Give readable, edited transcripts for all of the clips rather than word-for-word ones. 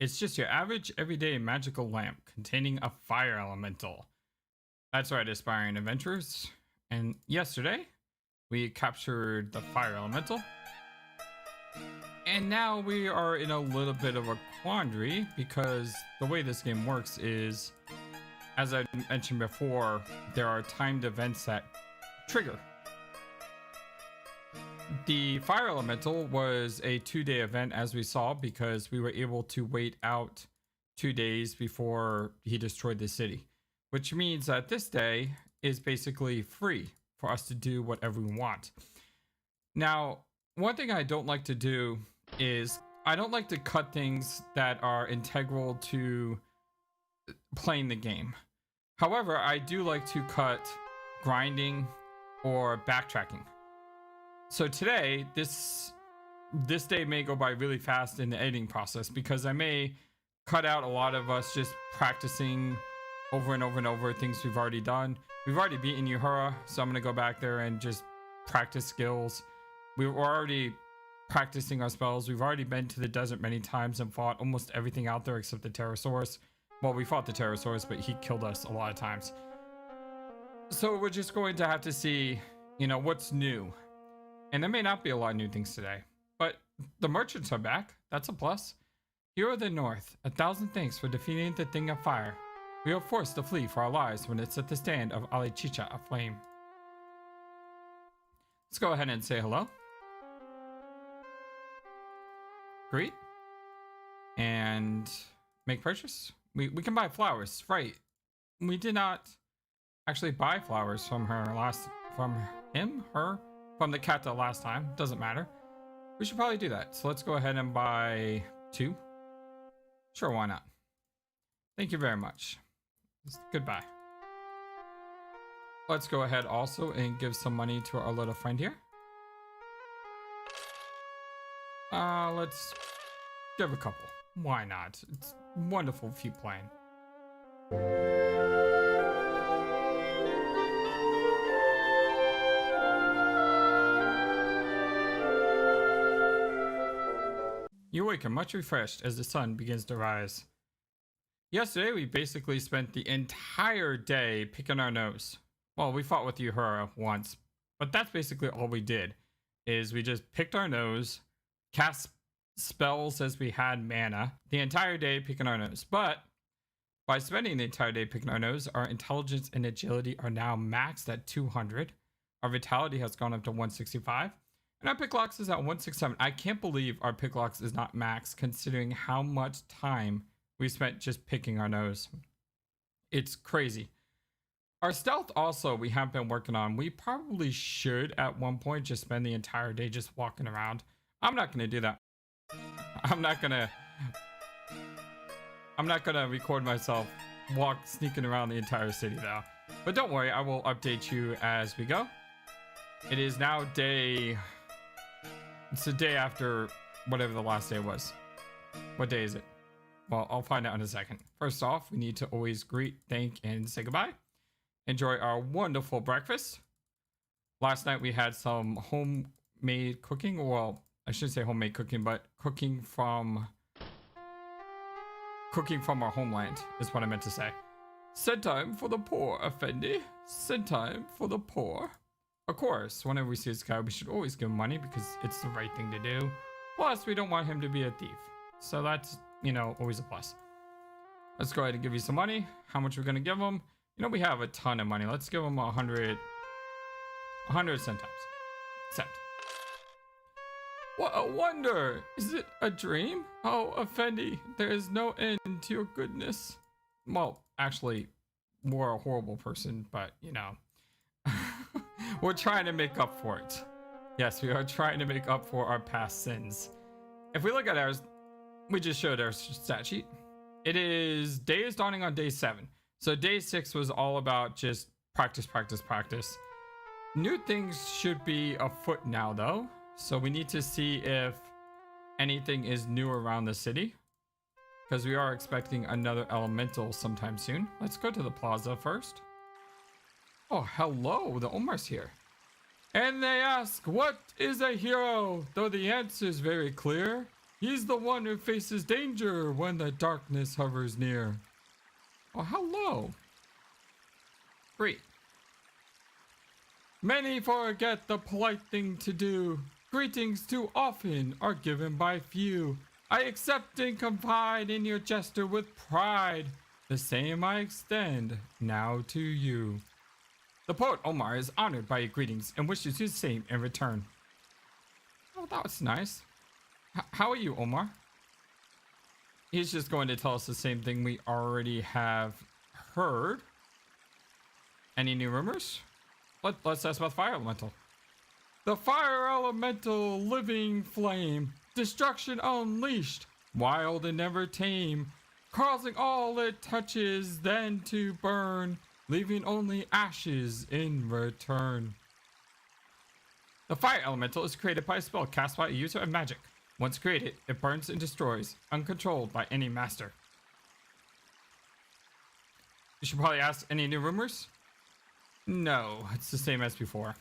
It's just your average everyday magical lamp containing a fire elemental. That's right, aspiring adventurers. And yesterday, we captured the fire elemental. And now we are in a little bit of a quandary because the way this game works is, as I mentioned before, there are timed events that trigger. The fire elemental was a 2-day event, as we saw, because we were able to wait out 2 days before he destroyed the city, which means that this day is basically free for us to do whatever we want. Now, one thing I don't like to do is I don't like to cut things that are integral to playing the game. However, I do like to cut grinding or backtracking. So today, this day may go by really fast in the editing process because I may cut out a lot of us just practicing over and over and over things we've already done. We've already beaten Uhura, so I'm going to go back there and just practice skills. We were already practicing our spells. We've already been to the desert many times and fought almost everything out there except the Pterosaurus. Well, we fought the Pterosaurus, but he killed us a lot of times. So we're just going to have to see, what's new. And there may not be a lot of new things today, but the merchants are back. That's a plus. Hero of the North, 1,000 thanks for defeating the Thing of Fire. We are forced to flee for our lives when it's at the stand of Alichicha aflame. Let's go ahead and say hello. Greet. And make purchase. We can buy flowers, right? We did not actually buy flowers from her from the cat the last time. Doesn't matter. We should probably do that. So let's go ahead and buy 2. Sure, why not? Thank you very much. Goodbye. Let's go ahead also and give some money to our little friend here. Let's give a couple. Why not? It's wonderful if you playing. You awaken much refreshed as the sun begins to rise. Yesterday, we basically spent the entire day picking our nose. Well, we fought with Uhura once, but that's basically all we did, is we just picked our nose, cast spells as we had mana, the entire day picking our nose. But by spending the entire day picking our nose, our intelligence and agility are now maxed at 200. Our vitality has gone up to 165. And our picklocks is at 167. I can't believe our picklocks is not maxed considering how much time we spent just picking our nose. It's crazy. Our stealth also we have been working on. We probably should at one point just spend the entire day just walking around. I'm not going to do that. I'm not going to record myself sneaking around the entire city though. But don't worry, I will update you as we go. It is now it's the day after whatever the last day was. What day is it? Well, I'll find out in a second. First off, we need to always greet, thank, and say goodbye. Enjoy our wonderful breakfast. Last night we had some homemade cooking. Well, I shouldn't say homemade cooking, but cooking from our homeland is what I meant to say. Send time for the poor, Effendi. Send time for the poor. Of course, whenever we see this guy, we should always give him money because it's the right thing to do. Plus, we don't want him to be a thief. So that's, always a plus. Let's go ahead and give you some money. How much we're going to give him? We have a ton of money. Let's give him 100 centimes. Cent. What a wonder! Is it a dream? Oh, Effendi, there is no end to your goodness. Well, actually, we're a horrible person, but, we're trying to make up for it. Yes, we are trying to make up for our past sins. If we look at ours, we just showed our stat sheet. Day is dawning on day 7. So day 6 was all about just practice, practice, practice. New things should be afoot now, though. So we need to see if anything is new around the city, because we are expecting another elemental sometime soon. Let's go to the plaza first. Oh, hello, the Omar's here. And they ask, what is a hero? Though the answer is very clear, He's the one who faces danger when the darkness hovers near. Oh, hello. Great. Many forget the polite thing to do. Greetings too often are given by few. I accept and confide in your gesture with pride. The same I extend now to you. The poet Omar is honored by your greetings and wishes you the same in return. Oh, that was nice. How are you, Omar? He's just going to tell us the same thing we already have heard. Any new rumors? Let's ask about Fire Elemental. The Fire Elemental, living flame, destruction unleashed, wild and never tame, causing all it touches then to burn, leaving only ashes in return. The Fire Elemental is created by a spell cast by a user of magic. Once created, it burns and destroys, uncontrolled by any master. You should probably ask, any new rumors? No, it's the same as before.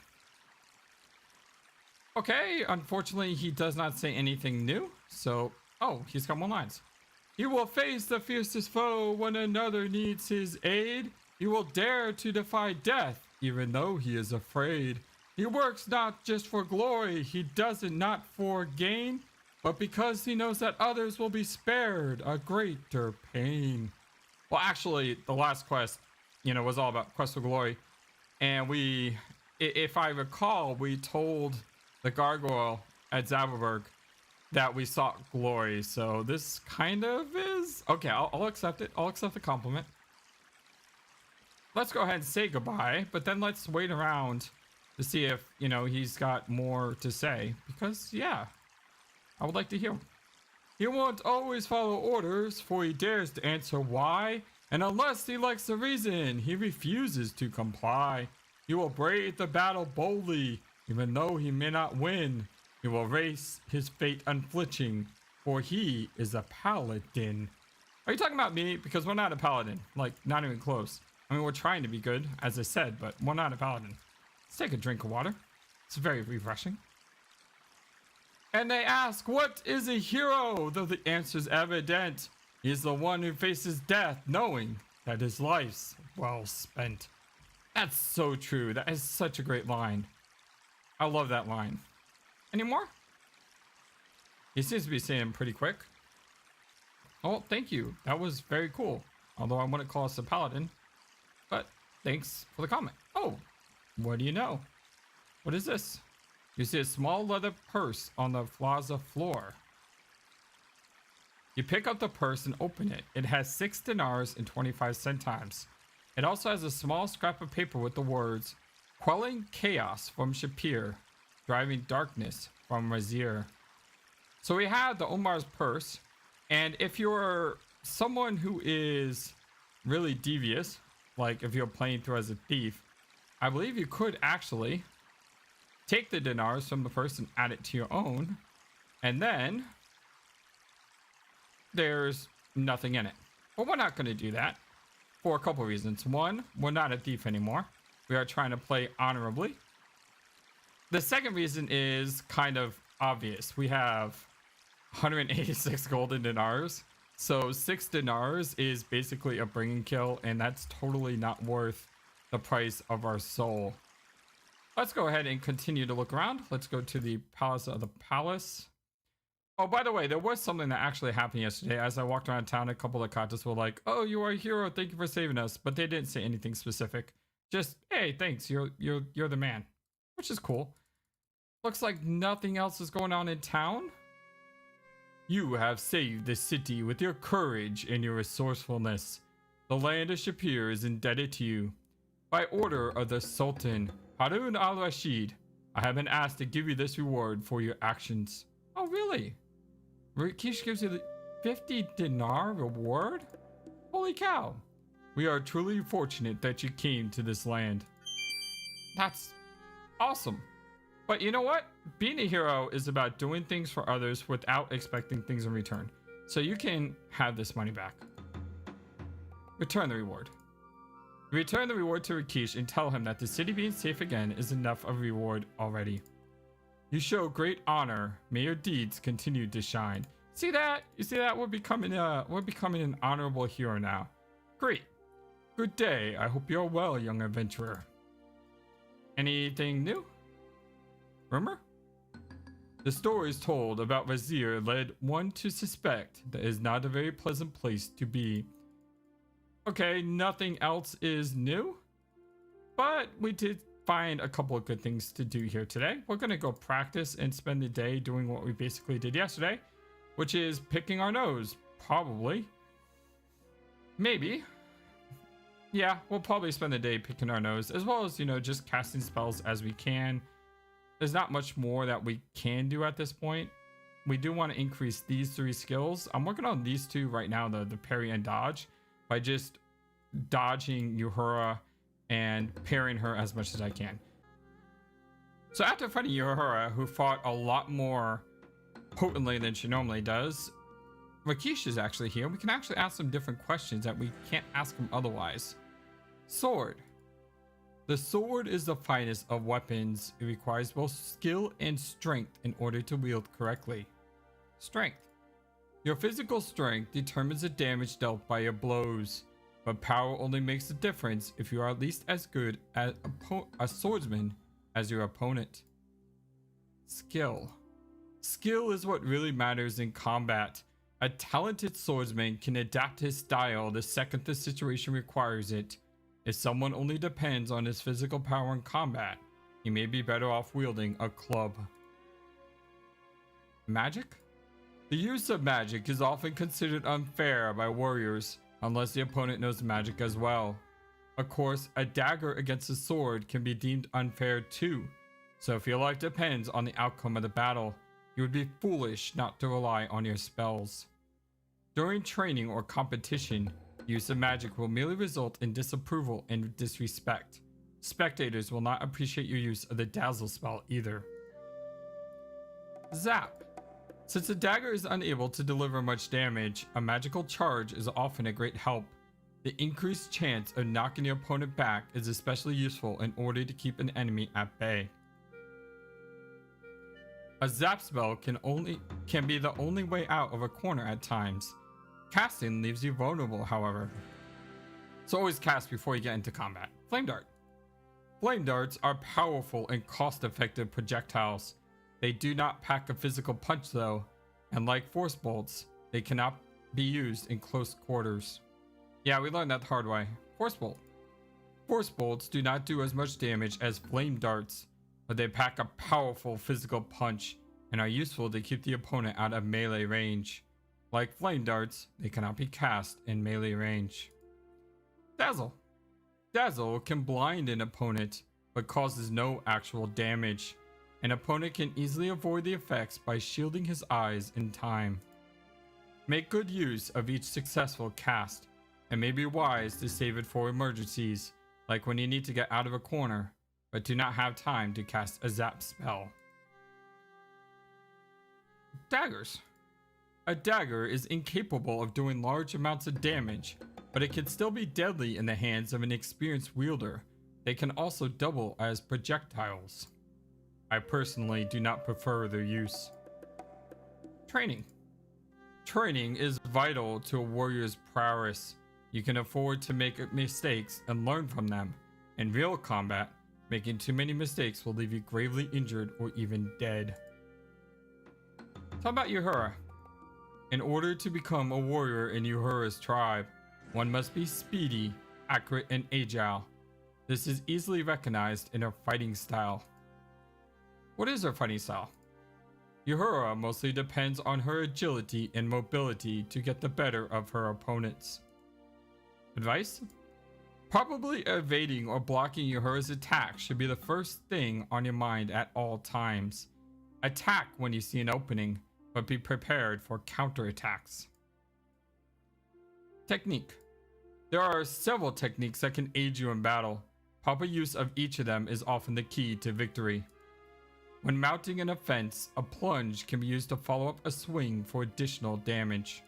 Okay, unfortunately, he does not say anything new. So, oh, he's got more lines. You will face the fiercest foe when another needs his aid. He will dare to defy death, even though he is afraid. He works not just for glory, he does it not for gain, but because he knows that others will be spared a greater pain. Well, actually, the last quest, was all about Quest for Glory. And we, if I recall, we told the gargoyle at Spielburg that we sought glory. So this kind of is... Okay, I'll accept it. I'll accept the compliment. Let's go ahead and say goodbye, but then let's wait around to see if, he's got more to say. Because, yeah, I would like to hear him. He won't always follow orders, for he dares to answer why. And unless he likes the reason, he refuses to comply. He will brave the battle boldly, even though he may not win. He will race his fate unflinching, for he is a paladin. Are you talking about me? Because we're not a paladin. Like, not even close. I mean, we're trying to be good, as I said, but we're not a paladin. Let's take a drink of water. It's very refreshing. And they ask, what is a hero? Though the answer's evident. He is the one who faces death, knowing that his life's well spent. That's so true. That is such a great line. I love that line. Any more? He seems to be saying pretty quick. Oh, thank you. That was very cool. Although I wouldn't call us a paladin. But thanks for the comment. Oh, what do you know? What is this? You see a small leather purse on the plaza floor. You pick up the purse and open it. It has 6 dinars and 25 centimes. It also has a small scrap of paper with the words, quelling chaos from Shapier, driving darkness from Razir. So we have the Omar's purse. And if you're someone who is really devious, like if you're playing through as a thief, I believe you could actually take the dinars from the purse and add it to your own. And then there's nothing in it. But we're not going to do that for a couple reasons. One, we're not a thief anymore. We are trying to play honorably. The second reason is kind of obvious. We have 186 golden dinars. So 6 dinars is basically a bring and kill, and that's totally not worth the price of our soul. Let's go ahead and continue to look around. Let's go to the Palace of the Palace. Oh, by the way, there was something that actually happened yesterday. As I walked around town, a couple of Katas were like, oh, you are a hero. Thank you for saving us. But they didn't say anything specific. Just, hey, thanks. You're the man. Which is cool. Looks like nothing else is going on in town. You have saved the city with your courage and your resourcefulness. The land of Shapier is indebted to you. By order of the Sultan, Harun al-Rashid, I have been asked to give you this reward for your actions. Oh, really? Rikish gives you the 50 dinar reward? Holy cow. We are truly fortunate that you came to this land. That's awesome. But you know what? Being a hero is about doing things for others without expecting things in return. So you can have this money back. Return the reward. Return the reward to Rikish and tell him that the city being safe again is enough of a reward already. You show great honor. May your deeds continue to shine. See that? You see that? We're becoming an honorable hero now. Great. Good day. I hope you're well, young adventurer. Anything new? Rumor? The stories told about Vizier led one to suspect that is not a very pleasant place to be. Okay, nothing else is new, but we did find a couple of good things to do here today. We're gonna go practice and spend the day doing what we basically did yesterday, which is picking our nose. Probably. Maybe. Yeah, we'll probably spend the day picking our nose, as well as, you know, just casting spells as we can. There's not much more that we can do at this point. We do want to increase these 3 skills. I'm working on these 2 right now, the parry and dodge, by just dodging Uhura and parrying her as much as I can. So after fighting Uhura, who fought a lot more potently than she normally does, Rakesh is actually here. We can actually ask some different questions that we can't ask him otherwise. Sword. The sword is the finest of weapons. It requires both skill and strength in order to wield correctly. Strength. Your physical strength determines the damage dealt by your blows, but power only makes a difference if you are at least as good as a swordsman as your opponent. Skill. Skill is what really matters in combat. A talented swordsman can adapt his style the second the situation requires it. If someone only depends on his physical power in combat, he may be better off wielding a club. Magic? The use of magic is often considered unfair by warriors, unless the opponent knows magic as well. Of course, a dagger against a sword can be deemed unfair too, so if your life depends on the outcome of the battle, you would be foolish not to rely on your spells. During training or competition, use of magic will merely result in disapproval and disrespect. Spectators will not appreciate your use of the dazzle spell either. Zap. Since the dagger is unable to deliver much damage, a magical charge is often a great help. The increased chance of knocking your opponent back is especially useful in order to keep an enemy at bay. A zap spell can be the only way out of a corner at times. Casting leaves you vulnerable, however. So always cast before you get into combat. Flame Dart. Flame darts are powerful and cost-effective projectiles. They do not pack a physical punch though, and like force bolts, they cannot be used in close quarters. Yeah, we learned that the hard way. Force bolt. Force bolts do not do as much damage as flame darts, but they pack a powerful physical punch and are useful to keep the opponent out of melee range. Like flame darts, they cannot be cast in melee range. Dazzle. Dazzle can blind an opponent, but causes no actual damage. An opponent can easily avoid the effects by shielding his eyes in time. Make good use of each successful cast, and may be wise to save it for emergencies, like when you need to get out of a corner, but do not have time to cast a zap spell. Daggers. A dagger is incapable of doing large amounts of damage, but it can still be deadly in the hands of an experienced wielder. They can also double as projectiles. I personally do not prefer their use. Training. Training is vital to a warrior's prowess. You can afford to make mistakes and learn from them. In real combat, making too many mistakes will leave you gravely injured or even dead. Talk about Uhura. In order to become a warrior in Uhura's tribe, one must be speedy, accurate, and agile. This is easily recognized in her fighting style. What is her fighting style? Uhura mostly depends on her agility and mobility to get the better of her opponents. Advice? Probably evading or blocking Uhura's attack should be the first thing on your mind at all times. Attack when you see an opening, but be prepared for counterattacks. Technique. There are several techniques that can aid you in battle. Proper use of each of them is often the key to victory. When mounting an offense, a plunge can be used to follow up a swing for additional damage.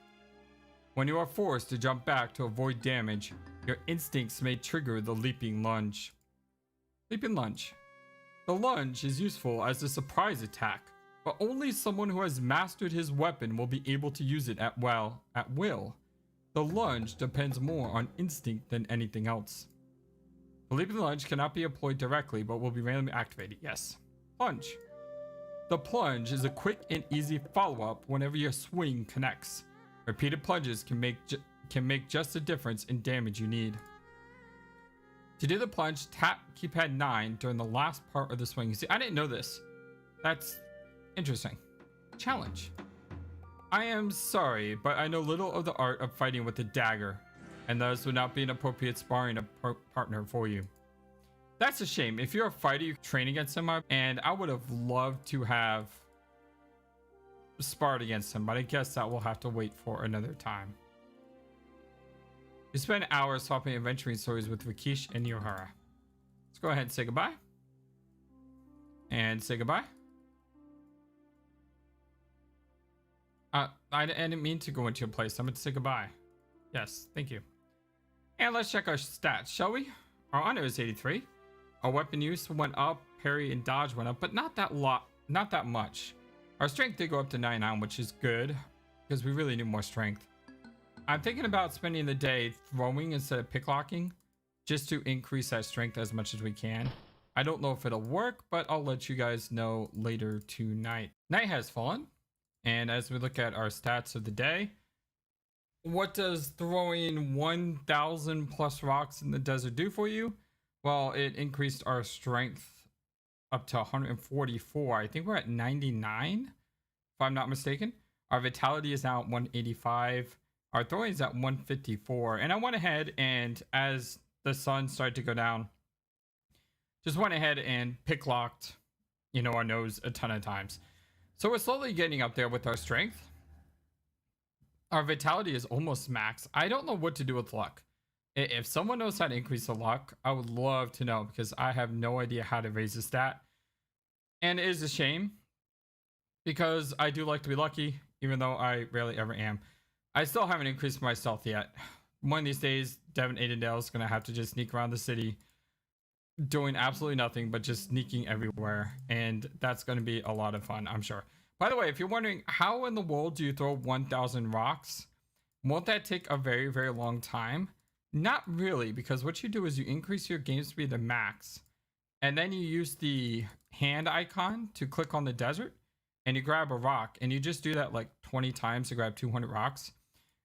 When you are forced to jump back to avoid damage, your instincts may trigger the leaping lunge. Leaping lunge. The lunge is useful as a surprise attack. but only someone who has mastered his weapon will be able to use it at will. The lunge depends more on instinct than anything else. The leaping lunge cannot be employed directly, but will be randomly activated. Yes. Plunge. The plunge is a quick and easy follow-up whenever your swing connects. Repeated plunges can make just the difference in damage you need. To do the plunge, tap keypad 9 during the last part of the swing. See, I didn't know this. That's interesting. Challenge. I am sorry, but I know little of the art of fighting with a dagger, and thus would not be an appropriate sparring partner for you. That's a shame. If you're a fighter, you train against him, and I would have loved to have sparred against him, but I guess that will have to wait for another time. You spend hours swapping adventuring stories with Rikish and Yohara. Let's go ahead and say goodbye. And say goodbye. I didn't mean to go into your place. I'm going to say goodbye. Yes, thank you. And let's check our stats, shall we? Our honor is 83. Our weapon use went up, parry and dodge went up, but not that much. Our strength did go up to 99, which is good because we really need more strength. I'm thinking about spending the day throwing instead of picklocking just to increase that strength as much as we can. I don't know if it'll work, but I'll let you guys know later tonight. Night has fallen, and as we look at our stats of the day, what does throwing 1,000 plus rocks in the desert do for you? Well, it increased our strength up to 144. I think we're at 99, if I'm not mistaken. Our vitality is now at 185. Our throwing is at 154. And I went ahead and as the sun started to go down, just went ahead and picklocked, our nose a ton of times. So we're slowly getting up there with our strength. Our vitality is almost max. I don't know what to do with luck. If someone knows how to increase the luck, I would love to know because I have no idea how to raise the stat. And it is a shame because I do like to be lucky, even though I rarely ever am. I still haven't increased my stealth yet. One of these days, Devon Aidendale is going to have to just sneak around the city doing absolutely nothing but just sneaking everywhere. And that's going to be a lot of fun, I'm sure. By the way, if you're wondering how in the world do you throw 1,000 rocks, won't that take a very, very long time? Not really, because what you do is you increase your game speed to max, and then you use the hand icon to click on the desert, and you grab a rock, and you just do that like 20 times to grab 200 rocks.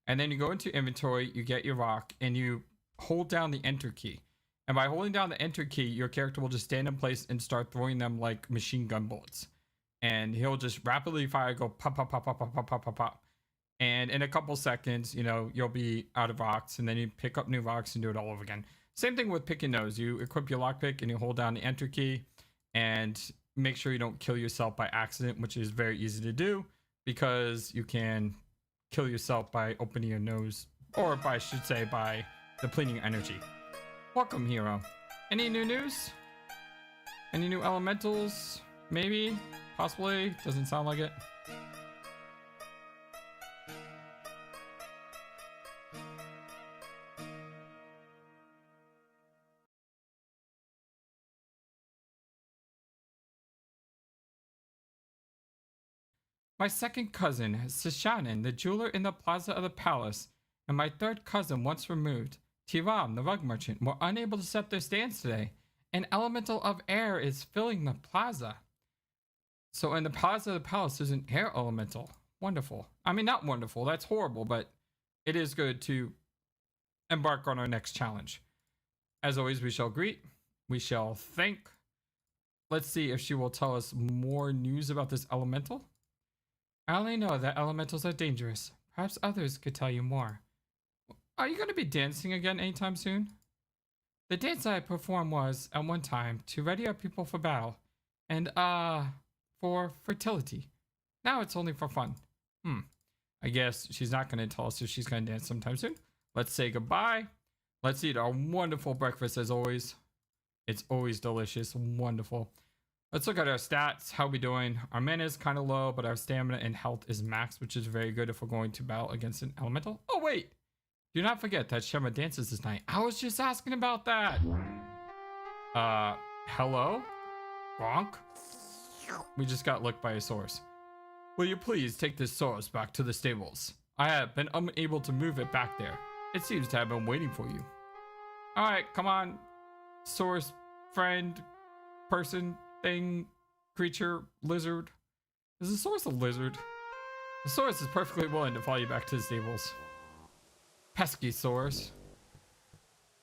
And then you go into inventory, you get your rock, and you hold down the enter key. And by holding down the enter key, your character will just stand in place and start throwing them like machine gun bullets. And he'll just rapidly fire, go pop, pop, pop, pop, pop, pop, pop, pop, pop. And in a couple seconds, you'll be out of rocks, and then you pick up new rocks and do it all over again. Same thing with picking those. You equip your lockpick and you hold down the enter key and make sure you don't kill yourself by accident, which is very easy to do because you can kill yourself by opening your nose, or by, I should say, by depleting energy. Welcome, hero. Any new news? Any new elementals? Maybe? Possibly? Doesn't sound like it. My second cousin, Sishanan, the jeweler in the plaza of the palace, and my third cousin once removed, Tiram, the rug merchant, were unable to set their stands today. An elemental of air is filling the plaza. So in the plaza of the palace, there's an air elemental. Wonderful. I mean, not wonderful. That's horrible, but it is good to embark on our next challenge. As always, we shall greet. We shall thank. Let's see if she will tell us more news about this elemental. I only know that elementals are dangerous. Perhaps others could tell you more. Are you going to be dancing again anytime soon? The dance I performed was, at one time, to ready our people for battle. And, for fertility. Now it's only for fun. I guess she's not going to tell us if she's going to dance sometime soon. Let's say goodbye. Let's eat our wonderful breakfast as always. It's always delicious. Wonderful. Let's look at our stats. How we doing? Our mana is kind of low, but our stamina and health is max, which is very good if we're going to battle against an elemental. Oh, wait. Do not forget that Shema dances this night. I was just asking about that. Hello? Gronk? We just got licked by a source. Will you please take this source back to the stables? I have been unable to move it back there. It seems to have been waiting for you. Alright, come on. Source, friend, person, thing, creature, lizard. Is the source a lizard? The source is perfectly willing to follow you back to the stables. Pesky source.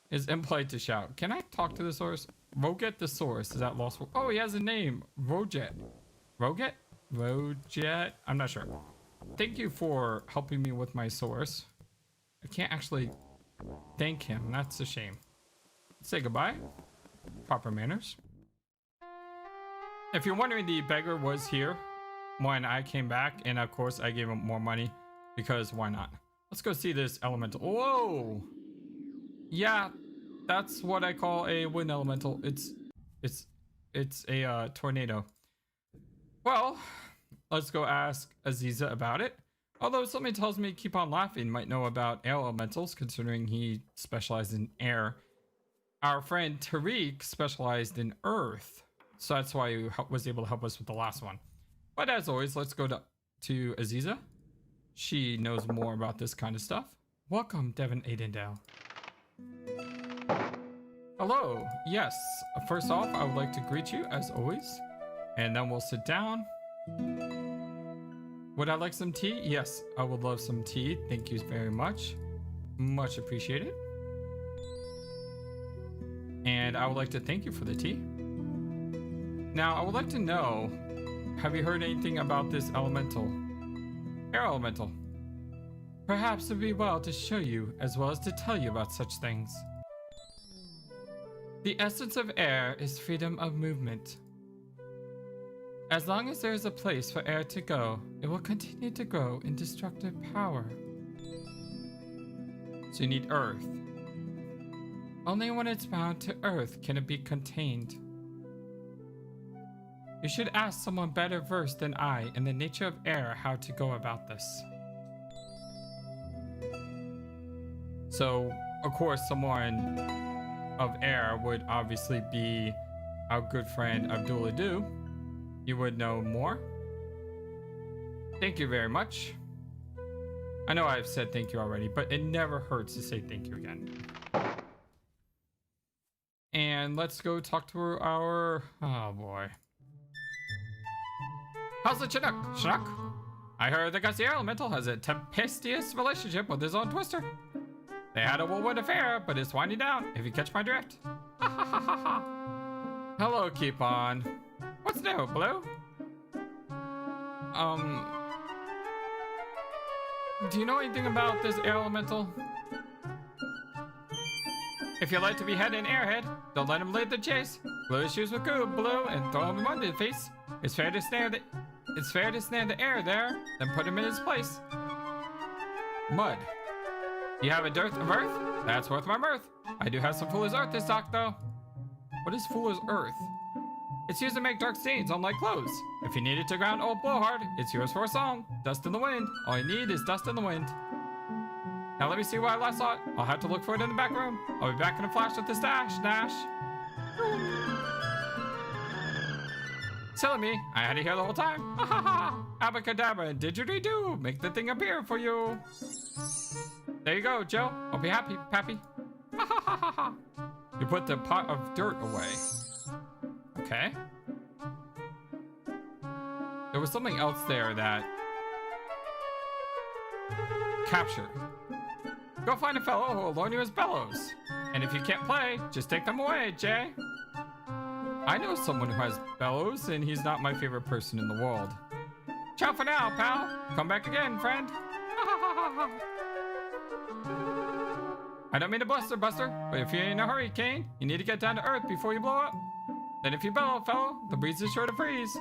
Is impolite to shout. Can I talk to the source? Roget the source. Is that lost? Oh, he has a name. Roget. Roget? Roget? I'm not sure. Thank you for helping me with my source. I can't actually thank him. That's a shame. Let's say goodbye. Proper manners. If you're wondering, the beggar was here when I came back, and of course I gave him more money because why not? Let's go see this elemental. Whoa! Yeah, that's what I call a wind elemental. It's a tornado. Well, let's go ask Aziza about it. Although something tells me Keep On Laughing might know about air elementals, considering he specialized in air. Our friend Tariq specialized in earth, so that's why he was able to help us with the last one. But as always, let's go to Aziza. She knows more about this kind of stuff. Welcome, Devon Aidendale. Hello. Yes. First off, I would like to greet you as always, and then we'll sit down. Would I like some tea? Yes, I would love some tea. Thank you very much. Much appreciated. And I would like to thank you for the tea. Now, I would like to know, have you heard anything about this elemental? Air elemental. Perhaps it would be well to show you as well as to tell you about such things. The essence of air is freedom of movement. As long as there is a place for air to go, it will continue to grow in destructive power. So you need earth. Only when it's bound to earth can it be contained. You should ask someone better versed than I in the nature of air how to go about this. So, of course, someone of air would obviously be our good friend Abdullah. You would know more. Thank you very much. I know I've said thank you already, but it never hurts to say thank you again. And let's go talk to our... Oh boy. How's the Chinook? Chinook? I heard the Gusty Elemental has a tempestuous relationship with his own Twister. They had a whirlwind affair, but it's winding down, if you catch my drift. Hello, Keep On. What's new, Blue? Do you know anything about this air elemental? If you like to be head and airhead, don't let him lead the chase. Glue his shoes with goo, Blue, and throw him mud in the face. It's fair to snare the air there, then put him in his place. Mud. You have a dearth of earth? That's worth my mirth. I do have some Fuller's Earth to stock, though. What is Fuller's Earth? It's used to make dark stains on light clothes. If you need it to ground old blowhard, it's yours for a song. Dust in the wind. All you need is dust in the wind. Now let me see where I last saw it. I'll have to look for it in the back room. I'll be back in a flash with the stash, Nash. Silly me, I had it here the whole time. Ha ha ha! Abracadabra and didgeridoo, make the thing appear for you. There you go, Joe. I'll be happy, Pappy. Ha ha ha ha ha! You put the pot of dirt away. Okay. There was something else there that... Capture. Go find a fellow who will loan you his bellows. And if you can't play, just take them away, Jay. I know someone who has bellows, and he's not my favorite person in the world. Ciao for now, pal. Come back again, friend. I don't mean to buster, but if you're in a hurry, Kane, you need to get down to earth before you blow up. Then if you bellow, fellow, the breeze is sure to freeze.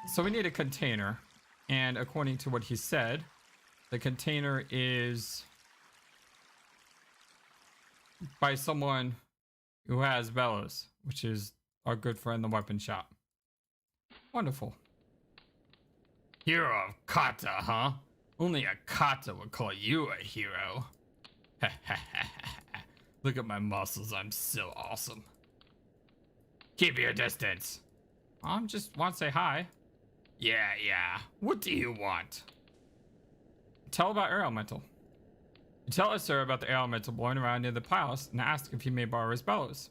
So we need a container. And according to what he said, the container is by someone who has bellows, which is our good friend, the weapon shop. Wonderful. Hero of Kata, huh? Only a Kata would call you a hero. Look at my muscles, I'm so awesome. Keep your distance. I just want to say hi. Yeah. What do you want? Tell about air elemental. You tell us, sir, about the air elemental blowing around near the palace and ask if you may borrow his bellows.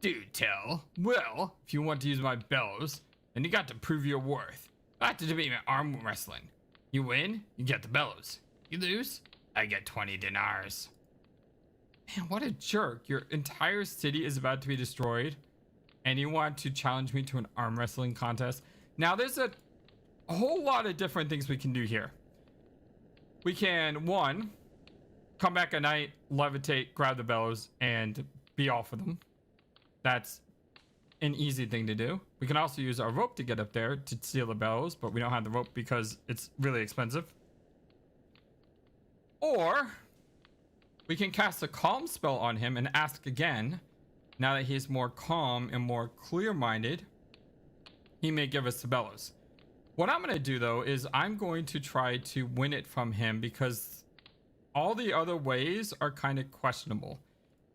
Do tell. Well, if you want to use my bellows, then you got to prove your worth. I have to debate my arm wrestling. You win, you get the bellows. You lose, I get 20 dinars. Man, what a jerk. Your entire city is about to be destroyed, and you want to challenge me to an arm wrestling contest. Now, there's a whole lot of different things we can do here. We can, one, come back at night, levitate, grab the bellows, and be off of them. That's an easy thing to do. We can also use our rope to get up there to steal the bellows, but we don't have the rope because it's really expensive. Or we can cast a calm spell on him and ask again. Now that he's more calm and more clear-minded, he may give us the bellows. What I'm going to do, though, is I'm going to try to win it from him because all the other ways are kind of questionable.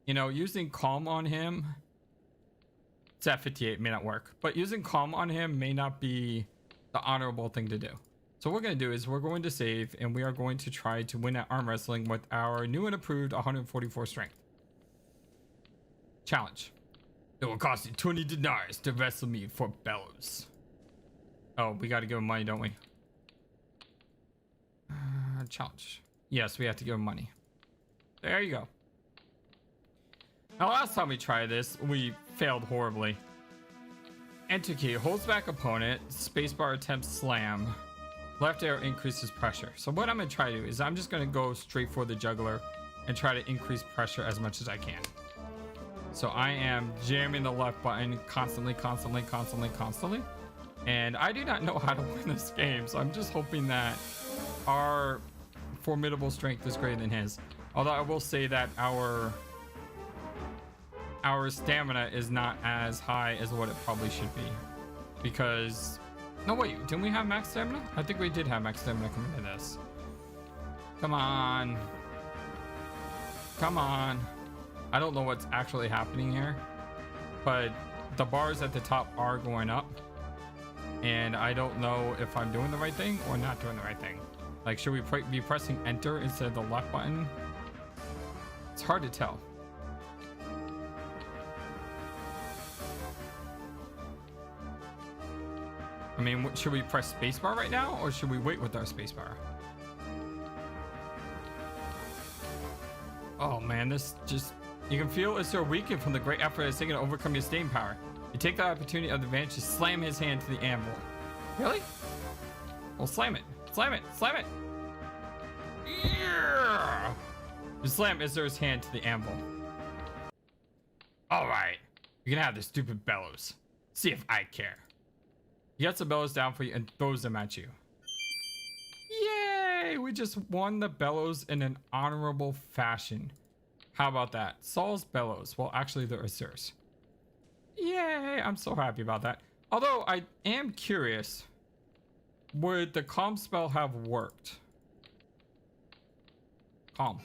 You know, using calm on him, it's at 58, may not work. But using calm on him may not be the honorable thing to do. So what we're going to do is we're going to save, and we are going to try to win at arm wrestling with our new and approved 144 strength. Challenge. It will cost you 20 dinars to wrestle me for bellows. Oh, we got to give him money, don't we? Challenge. Yes, we have to give him money. There you go. Now, last time we tried this, we failed horribly. Enter key holds back opponent. Spacebar attempts slam. Left arrow increases pressure. So what I'm going to try to do is I'm just going to go straight for the juggler and try to increase pressure as much as I can. So I am jamming the left button constantly. And I do not know how to win this game. So I'm just hoping that our formidable strength is greater than his. Although I will say that our stamina is not as high as what it probably should be. Because... no, wait. Didn't we have max stamina? I think we did have max stamina coming into this. Come on. Come on. I don't know what's actually happening here. But the bars at the top are going up. And I don't know if I'm doing the right thing or not doing the right thing. Like, should we be pressing enter instead of the left button? It's hard to tell. I mean, should we press spacebar right now, or should we wait with our spacebar? Oh man, this just... you can feel it's so weakened from the great effort it's taken to overcome your staying power. You take the opportunity of the advantage to slam his hand to the anvil. Really? Well, slam it. Slam it. Slam it. Yeah! You slam Isser's hand to the anvil. Alright. You can have the stupid bellows. See if I care. He gets the bellows down for you and throws them at you. Yay! We just won the bellows in an honorable fashion. How about that? Saul's bellows. Well, actually, they're Isser's. Yay! I'm so happy about that. Although, I am curious. Would the calm spell have worked? Calm.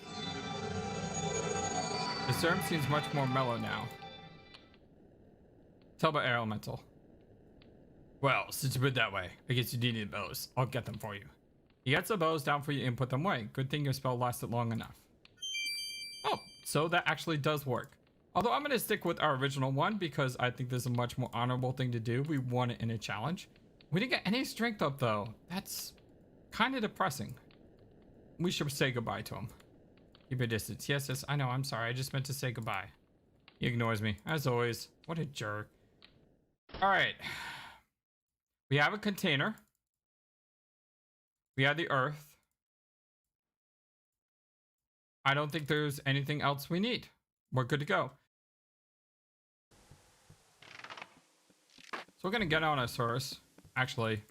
The serum seems much more mellow now. Tell about air elemental. Well, since you put it that way, I guess you do need those. I'll get them for you. He gets the bows down for you and put them away. Good thing your spell lasted long enough. Oh, so that actually does work. Although I'm going to stick with our original one because I think this is a much more honorable thing to do. We won it in a challenge. We didn't get any strength up though. That's kind of depressing. We should say goodbye to him. Keep a distance. Yes, I know. I'm sorry. I just meant to say goodbye. He ignores me, as always. What a jerk. All right. We have a container. We have the earth. I don't think there's anything else we need. We're good to go. So we're going to get on our source. Actually,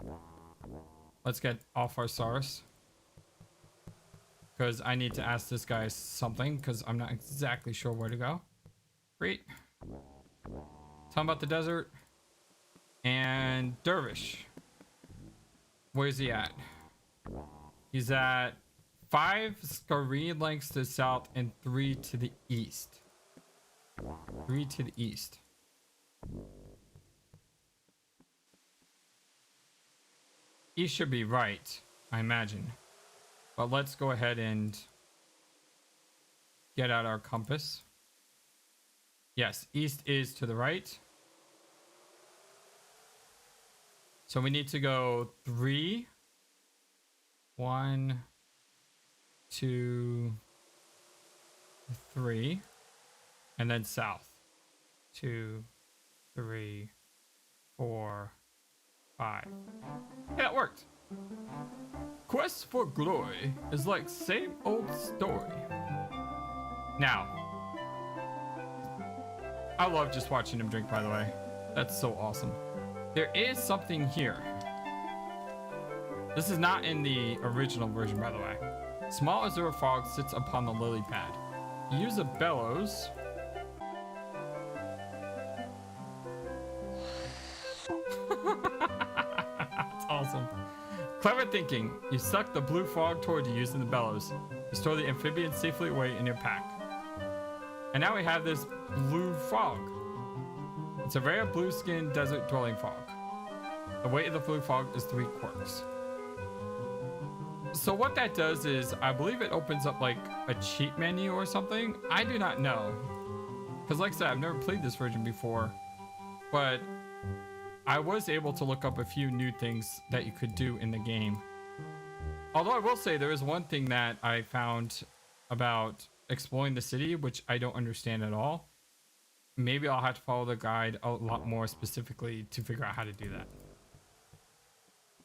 let's get off our source. Because I need to ask this guy something. Because I'm not exactly sure where to go. Great. Tell him about the desert. And Dervish. Where's he at? He's at 5 screen lengths to the south and 3 to the east. 3 to the east. East should be right, I imagine. But let's go ahead and get out our compass. Yes, east is to the right. So we need to go 3, 1, 2, 3, and then south. 2, 3, 4, 5. Yeah, that worked. Quest for glory is like same old story. Now, I love just watching him drink, by the way. That's so awesome. There is something here. This is not in the original version, by the way. Small azure fog sits upon the lily pad. Use a bellows. That's awesome. Clever thinking. You suck the blue fog toward you using the bellows. You store the amphibian safely away in your pack. And now we have this blue fog. It's a rare blue-skinned desert dwelling fog. The weight of the blue fog is 3 quarks. So what that does is, I believe it opens up like a cheat menu or something. I do not know. Because like I said, I've never played this version before. But I was able to look up a few new things that you could do in the game. Although I will say there is one thing that I found about exploring the city, which I don't understand at all. Maybe I'll have to follow the guide a lot more specifically to figure out how to do that.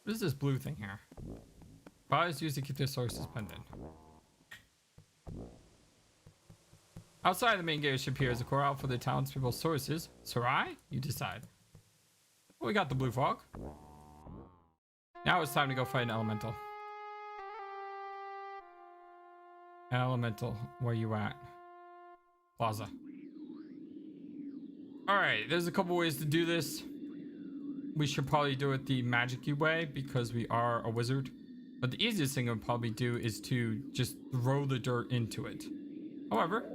What is this blue thing here? Bodies used to keep their sources pendant. Outside the main gate of Shapier is a corral for the townspeople's sources. Sarai? You decide. Well, we got the blue fog. Now it's time to go fight an elemental. Elemental, where you at? Plaza. Alright, there's a couple ways to do this. We should probably do it the magic-y way because we are a wizard. But the easiest thing I would probably do is to just throw the dirt into it. However,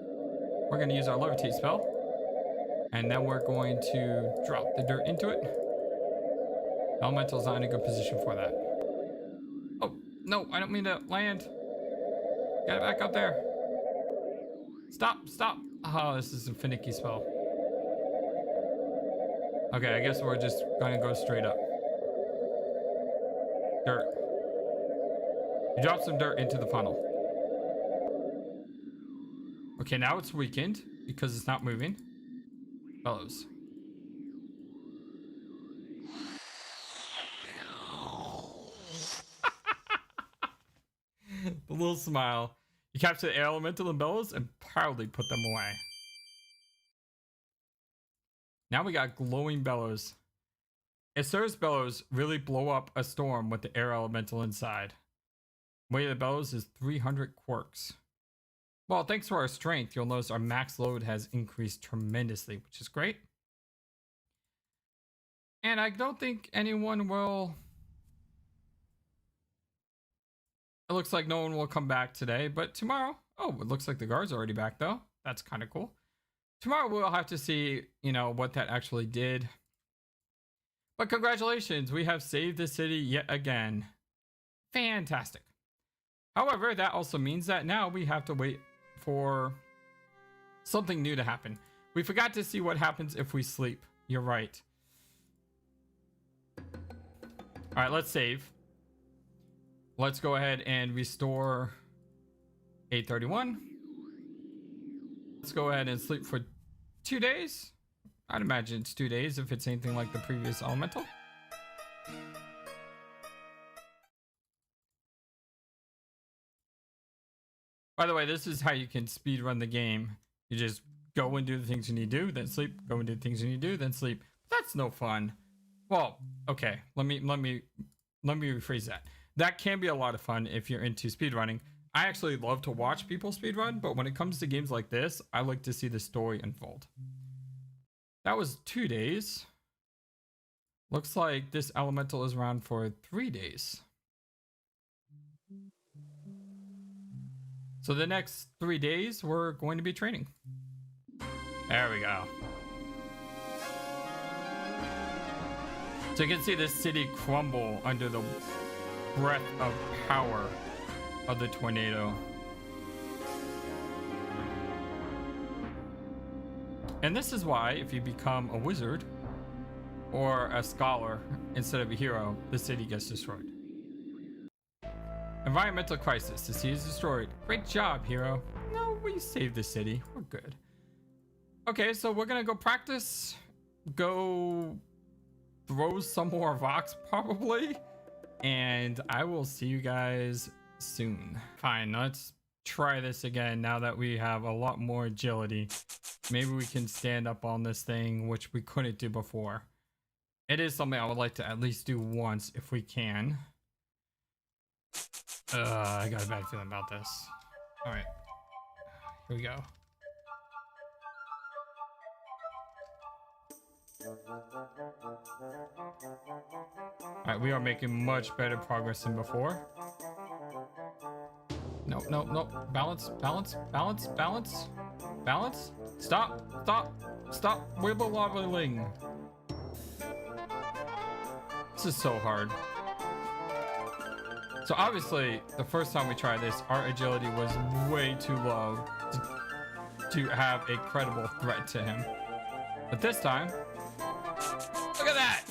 we're going to use our levitate spell. And then we're going to drop the dirt into it. Elemental's not in a good position for that. Oh, no, I don't mean to land. Get it back up there. Stop, stop. Oh, this is a finicky spell. Okay, I guess we're just gonna go straight up. Dirt. You drop some dirt into the funnel. Okay, now it's weakened because it's not moving. Bellows. The little smile. You capture the air elemental and bellows and proudly put them away. Now we got glowing bellows. It serves bellows really blow up a storm with the air elemental inside. Weight of the bellows is 300 quarks. Well, thanks to our strength, you'll notice our max load has increased tremendously, which is great. And I don't think anyone will... It looks like no one will come back today, but tomorrow... Oh, it looks like the guard's already back, though. That's kind of cool. Tomorrow we'll have to see, you know, what that actually did. But congratulations, we have saved the city yet again. Fantastic. However, that also means that now we have to wait for something new to happen. We forgot to see what happens if we sleep. You're right. All right, let's save. Let's go ahead and restore 831. Let's go ahead and sleep for 2 days. I'd imagine it's 2 days if it's anything like the previous elemental. By the way, this is how you can speed run the game. You just go and do the things you need to do, then sleep, go and do the things you need to do, then sleep. That's no fun. Well, okay, let me rephrase that. That can be a lot of fun if you're into speedrunning. I actually love to watch people speedrun, but when it comes to games like this, I like to see the story unfold. That was 2 days. Looks like this elemental is around for 3 days. So the next 3 days, we're going to be training. There we go. So you can see this city crumble under the breath of power of the tornado. And this is why, if you become a wizard or a scholar instead of a hero, the city gets destroyed. Environmental crisis. The city is destroyed. Great job, hero. No, we saved the city. We're good. Okay, so we're gonna go practice. Go throw some more rocks, probably. And I will see you guys soon. Fine, let's try this again now that we have a lot more agility. Maybe we can stand up on this thing, which we couldn't do before. It is something I would like to at least do once if we can. I got a bad feeling about this. All right, here we go. All right, we are making much better progress than before. No, no, no. Balance, balance, balance, balance, balance. Stop, stop, stop. Wibble wobbling. This is so hard. So obviously, the first time we tried this, our agility was way too low to have a credible threat to him. But this time, look at that!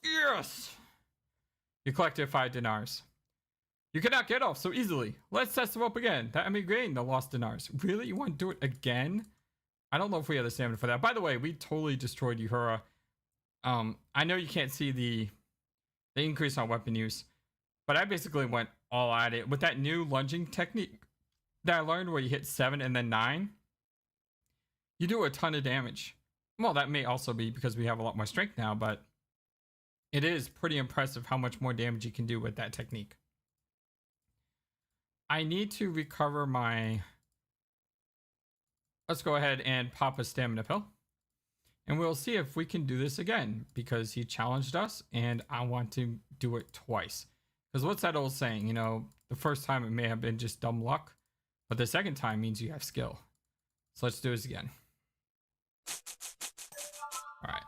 Yes! You collected 5 dinars. You cannot get off so easily. Let's test the rope again. That may gain the lost dinars. Really? You want to do it again? I don't know if we have the stamina for that. By the way, we totally destroyed Uhura. I know you can't see the increase on weapon use, but I basically went all at it with that new lunging technique that I learned where you hit 7 and then 9. You do a ton of damage. Well, that may also be because we have a lot more strength now, but it is pretty impressive how much more damage you can do with that technique. I need to recover my... Let's go ahead and pop a stamina pill. And we'll see if we can do this again, because he challenged us and I want to do it twice. Because what's that old saying? You know, the first time it may have been just dumb luck, but the second time means you have skill. So let's do this again. All right.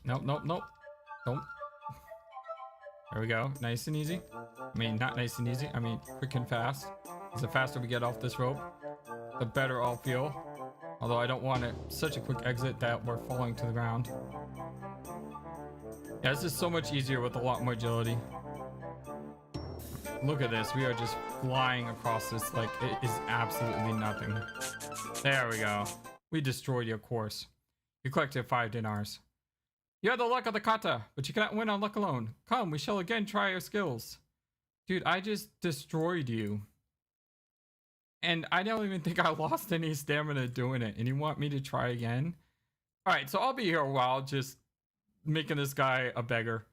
Nope, nope, nope. Nope. There we go. Nice and easy. I mean, not nice and easy. I mean, quick and fast. Because the faster we get off this rope, the better I'll feel. Although I don't want it such a quick exit that we're falling to the ground. Yeah, this is so much easier with a lot more agility. Look at this. We are just flying across this like it is absolutely nothing. There we go. We destroyed your course. You collected 5 dinars. You have the luck of the kata, but you cannot win on luck alone. Come, we shall again try our skills. Dude, I just destroyed you. And I don't even think I lost any stamina doing it. And you want me to try again? Alright, so I'll be here a while just making this guy a beggar.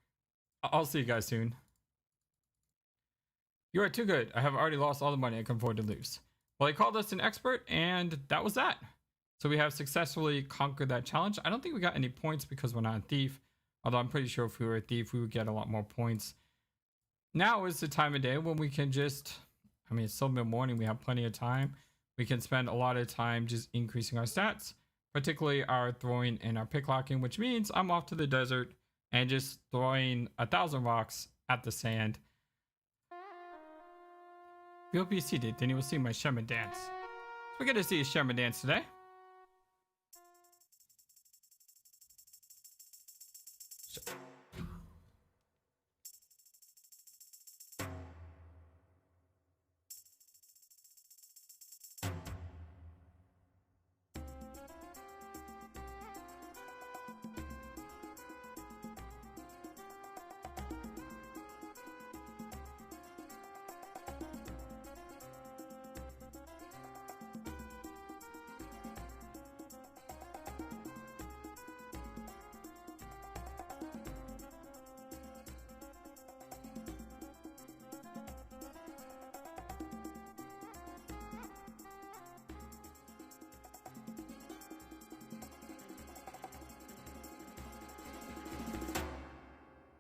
I'll see you guys soon. You are too good. I have already lost all the money I can afford to lose. Well, he called us an expert, and that was that. So we have successfully conquered that challenge. I don't think we got any points because we're not a thief. Although I'm pretty sure if we were a thief, we would get a lot more points. Now is the time of day when we can just... I mean, it's still mid-morning. We have plenty of time. We can spend a lot of time just increasing our stats. Particularly our throwing and our picklocking. Which means I'm off to the desert and just throwing 1,000 rocks at the sand. If you'll be seated, then you will see my shaman dance. So we're going to see a shaman dance today.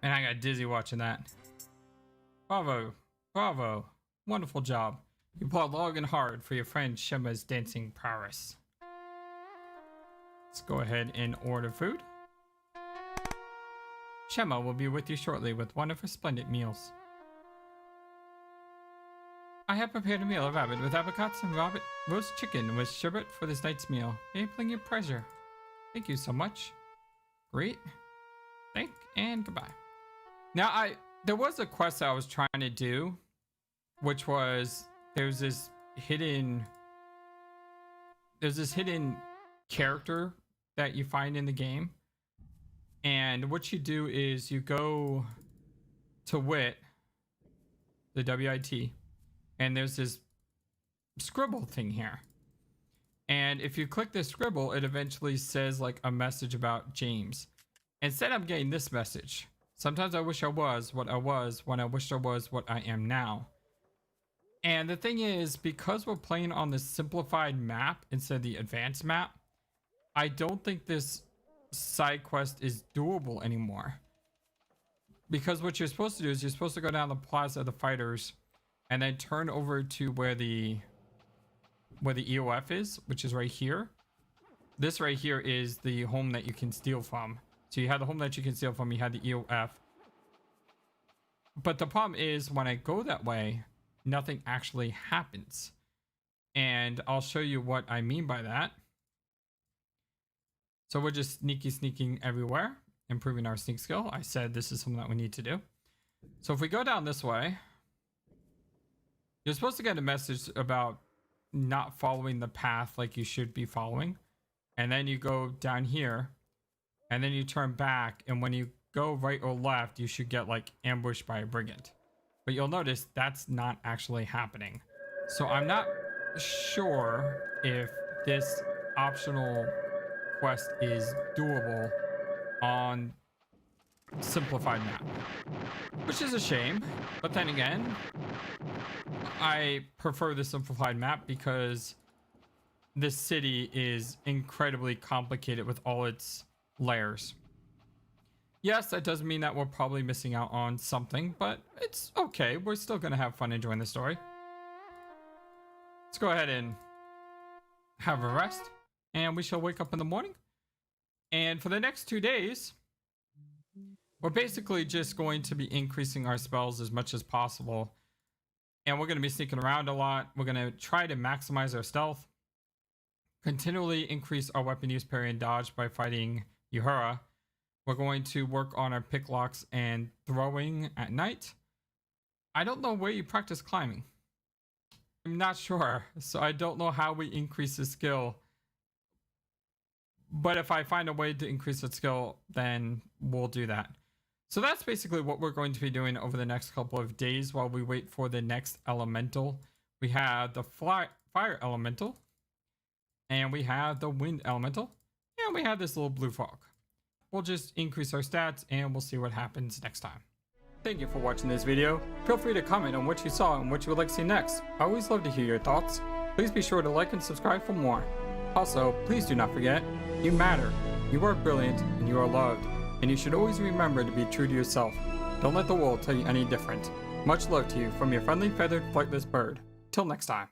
And I got dizzy watching that. Bravo. Bravo. Wonderful job. You fought long and hard for your friend Shema's dancing prowess. Let's go ahead and order food. Shema will be with you shortly with one of her splendid meals. I have prepared a meal of rabbit with apricots and roast chicken with sherbet for this night's meal. May it bring you pleasure. Thank you so much. Great. Thank and goodbye. Now, there was a quest I was trying to do, which was there's this hidden character that you find in the game, and what you do is you go to WIT, the WIT, and there's this scribble thing here, and if you click this scribble, it eventually says like a message about James. Instead, I'm getting this message. Sometimes I wish I was what I was when I wished I was what I am now. And the thing is, because we're playing on the simplified map instead of the advanced map, I don't think this side quest is doable anymore. Because what you're supposed to do is you're supposed to go down the Plaza of the Fighters and then turn over to where the EOF is, which is right here. This right here is the home that you can steal from. So you have the home that you can steal from, you have the EOF. But the problem is when I go that way, nothing actually happens. And I'll show you what I mean by that. So we're just sneaking everywhere, improving our sneak skill. I said this is something that we need to do. So if we go down this way, you're supposed to get a message about not following the path like you should be following. And then you go down here, and then you turn back, and when you go right or left, you should get like ambushed by a brigand. But you'll notice that's not actually happening. So I'm not sure if this optional quest is doable on simplified map, which is a shame. But then again, I prefer the simplified map because this city is incredibly complicated with all its layers. Yes, that does mean that we're probably missing out on something, but it's okay. We're still going to have fun enjoying the story. Let's go ahead and have a rest, and we shall wake up in the morning. And for the next 2 days, we're basically just going to be increasing our spells as much as possible. And we're going to be sneaking around a lot. We're going to try to maximize our stealth, continually increase our weapon use, parry, and dodge by fighting Uhura. We're going to work on our pick locks and throwing at night. I don't know where you practice climbing. I'm not sure, so I don't know how we increase the skill. But if I find a way to increase the skill, then we'll do that. So that's basically what we're going to be doing over the next couple of days while we wait for the next elemental. We have the fire elemental, and we have the wind elemental, and we have this little blue fog. We'll just increase our stats and we'll see what happens next time. Thank you for watching this video. Feel free to comment on what you saw and what you would like to see next. I always love to hear your thoughts. Please be sure to like and subscribe for more. Also, please do not forget, you matter, you are brilliant, and you are loved. And you should always remember to be true to yourself. Don't let the world tell you any different. Much love to you from your friendly feathered flightless bird. Till next time.